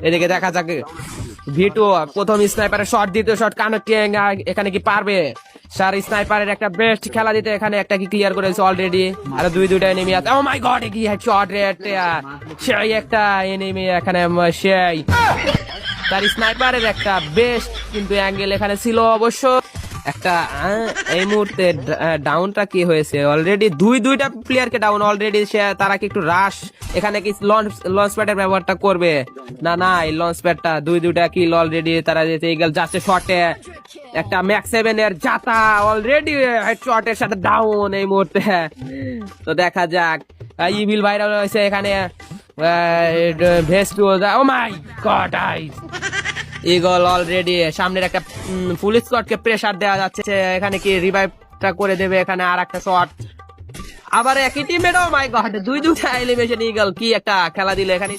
এদিকে দেখা যাক ভিটু প্রথম স্নাইপারের শট, দ্বিতীয় শট কানেক্টিং, এখানে কি পারবে স্যার স্নাইপারের একটা বেস্ট খেলা দিতে? এখানে একটা কি ক্লিয়ার করেছে অলরেডি, আর দুইটা এনিমি আছে। ও মাই গড, কি হেডশট রেট, সেই একটা এনিমি এখানে, সেই তার স্নাইপারের একটা বেস্ট কিন্তু অ্যাঙ্গেল এখানে ছিল অবশ্য। একটা এই মুহূর্তে ডাউনটা কি হয়েছে অলরেডি, দুইটা প্লেয়ারকে ডাউন অলরেডি। সে তারা কি একটু রাশ এখানে কি লঞ্চ প্যাডের ব্যবহারটা করবে? না এই লঞ্চ প্যাডটা দুইটা কিল অলরেডি তারা যেতে গেল, যাচ্ছে শটে একটা ম্যাক্স 7 এর জাতা অলরেডি হেডশটের সাথে ডাউন এই মুহূর্তে। তো দেখা যাক ইভিল ভাইরাল হয়েছে এখানে ভেস্টু। ও মাই গড, ইগল অলরেডি সামনের একটা ফুল স্কোয়াডকে প্রেসার দেওয়া যাচ্ছে। এখানে কি রিভাইভটা করে দেবে? এখানে আর একটা শট, আবার একই টিমমেট। ও মাই গড, দুইটা এলিমিনেশন। ইগল কি একটা খেলা দিল এখানে।